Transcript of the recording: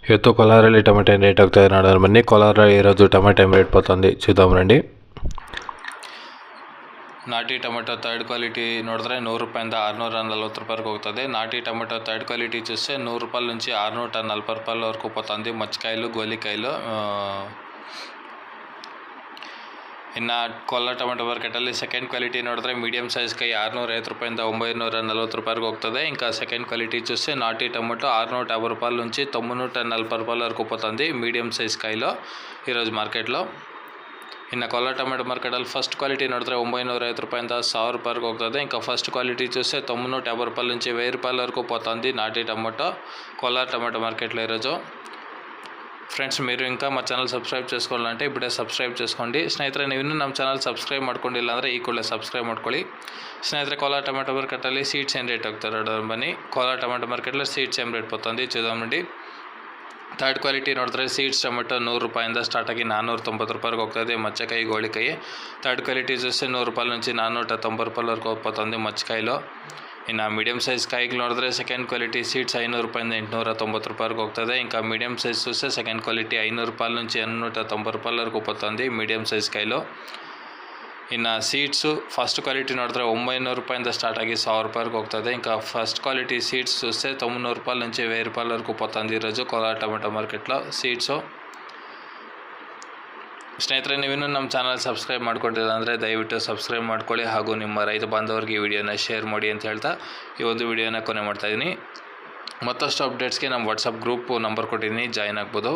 ಇವತ್ತು ಕೋಲಾರಲ್ಲಿ tomato rate ಆಗ್ತಾಯಿದೆ ನೋಡೋಣ ಬನ್ನಿ. ಕೋಲಾರ ఈరోజు టమాటా రేట్ పోతుంది చూద్దాం రండి. ನಾಟಿ ಟೊಮೆಟೊ ಥರ್ಡ್ ಕ್ವಾಲಿಟಿ ನೋಡಿದ್ರೆ 100 ರೂಪಾಯಿಂದ 640 ರೂಪಾಯಿವರೆಗೂ ಹೋಗ್ತದೆ. ನಾಟಿ ಟೊಮೆಟೊ ಥರ್ಡ್ ಕ್ವಾಲಿಟಿ చూస్తే 100 రూపాయల నుంచి 640 రూపాయల వరకు పోతుంది. మచ్చికాయలు గోలికాయలు. ಇನ್ನು ಕೋಲಾರ ಟೊಮೆಟೊ ಮಾರ್ಕೆಟಲ್ಲಿ ಸೆಕೆಂಡ್ ಕ್ವಾಲಿಟಿ ನೋಡಿದ್ರೆ ಮೀಡಿಯಮ್ ಸೈಜ್ ಕೈ 650 ರೂಪಾಯಿಂದ 940 ರೂಪಾಯಿವರೆಗೂ ಹೋಗ್ತದೆ. ఇంకా సెకండ్ క్వాలిటీ చూస్తే నాటి టొమాటో 650 రూపాయల నుంచి 940 రూపాయల వరకు పోతుంది మీడియం సైజ్ కాయలో ఈరోజు మార్కెట్లో. ಇನ್ನು ಕೋಲಾರ ಟೊಮೆಟೊ ಮಾರ್ಕೆಟಲ್ಲಿ ಫಸ್ಟ್ ಕ್ವಾಲಿಟಿ ನೋಡಿದ್ರೆ 950 ರೂಪಾಯಿಂದ 1000 ರೂಪಾಯಿವರೆಗೂ ಹೋಗ್ತದೆ. ఇంకా ఫస్ట్ క్వాలిటీ చూస్తే 950 రూపాయల నుంచి 1000 రూపాయల వరకు పోతుంది నాటి టొమాటో కోలార టొమాటో మార్కెట్లో ఈరోజు. ಫ್ರೆಂಡ್ಸ್, మీరు ఇంకా మా ఛానల్ ಸಬ್ಸ್ಕ್ರೈಬ್ చేసుకోవాలంటే ಇప్పుడే ಸಬ್ಸ್ಕ್ರೈಬ್ చేసుకోండి. ಸ್ನೇಹಿತರೆ, ನೀವು ಇನ್ನೂ ನಮ್ಮ ಚಾನಲ್ ಸಬ್ಸ್ಕ್ರೈಬ್ ಮಾಡ್ಕೊಂಡಿಲ್ಲ ಅಂದರೆ ಈ ಕೂಡಲೇ ಸಬ್ಸ್ಕ್ರೈಬ್ ಮಾಡ್ಕೊಳ್ಳಿ. ಸ್ನೇಹಿತರೆ, ಕೋಲಾರ ಟೊಮೆಟೊ ಮಾರ್ಕೆಟಲ್ಲಿ ಸೀಡ್ಸ್ ಏನು ರೇಟ್ ಹೋಗ್ತಾರೆ ಬನ್ನಿ. ಕೋಲಾರ ಟೊಮೆಟೊ ಮಾರ್ಕೆಟಲ್ಲಿ ಸೀಡ್ಸ್ ಏನು ರೇಟ್ పోతుంది చూద్దాం రండి. ಥರ್ಡ್ ಕ್ವಾಲಿಟಿ ನೋಡಿದ್ರೆ ಸೀಡ್ಸ್ ಟೊಮೆಟೊ 100 ರೂಪಾಯಿಂದ ಸ್ಟಾರ್ಟ್ ಆಗಿ 490 ರೂಪಾಯಿವರೆಗೂ ಹೋಗ್ತದೆ. మచ్చకాయ గోళికాయ ಥರ್ಡ್ ಕ್ವಾಲಿಟಿ చూస్తే 100 రూపాయల నుంచి 490 రూపాయల వరకు పోతుంది మచ్చకాయలో. ಇನ್ನು ಮೀಡಿಯಮ್ ಸೈಜ್ ಕಾಯಿಗೆ ನೋಡಿದ್ರೆ ಸೆಕೆಂಡ್ ಕ್ವಾಲಿಟಿ ಸೀಡ್ಸ್ 500 ರೂಪಾಯಿಂದ 890 ರೂಪಾಯಿವರೆಗೂ ಹೋಗ್ತದೆ. ఇంకా మీడియం సైజ్ చూస్తే సెకండ్ క్వాలిటీ 500 రూపాయల నుంచి 890 రూపాయల వరకు పోతుంది మీడియం సైజ్ కాయలో. ಇನ್ನು ಸೀಡ್ಸು ಫಸ್ಟ್ ಕ್ವಾಲಿಟಿ ನೋಡಿದ್ರೆ 900 ರೂಪಾಯಿಂದ ಸ್ಟಾರ್ಟ್ ಆಗಿ 1000 ರೂಪಾಯಿವರೆಗೂ ಹೋಗ್ತದೆ. ఇంకా ఫస్ట్ క్వాలిటీ సీడ్స్ చూస్తే 900 రూపాయల నుంచి 1000 రూపాయల వరకు పోతుంది ఈరోజు ಕೋಲಾರ ಟೊಮೆಟೊ ಮಾರ್ಕೆట్లో ಸೀಡ್ಸು. ಸ್ನೇಹಿತರೆ, ನೀವಿನ್ನೂ ನಮ್ಮ ಚಾನಲ್ ಸಬ್ಸ್ಕ್ರೈಬ್ ಮಾಡ್ಕೊಂಡಿಲ್ಲ ಅಂದರೆ ದಯವಿಟ್ಟು ಸಬ್ಸ್ಕ್ರೈಬ್ ಮಾಡ್ಕೊಳ್ಳಿ ಹಾಗೂ ನಿಮ್ಮ ರೈತ ಬಾಂಧವರಿಗೆ ಈ ವಿಡಿಯೋನ ಶೇರ್ ಮಾಡಿ ಅಂತ ಹೇಳ್ತಾ ಈ ಒಂದು ವಿಡಿಯೋನ ಕೊನೆ ಮಾಡ್ತಾಯಿದ್ದೀನಿ. ಮತ್ತಷ್ಟು ಅಪ್ಡೇಟ್ಸ್ಗೆ ನಮ್ಮ ವಾಟ್ಸಪ್ ಗ್ರೂಪ್ ನಂಬರ್ ಕೊಟ್ಟಿದ್ದೀನಿ, ಜಾಯ್ನ್ ಆಗ್ಬೋದು.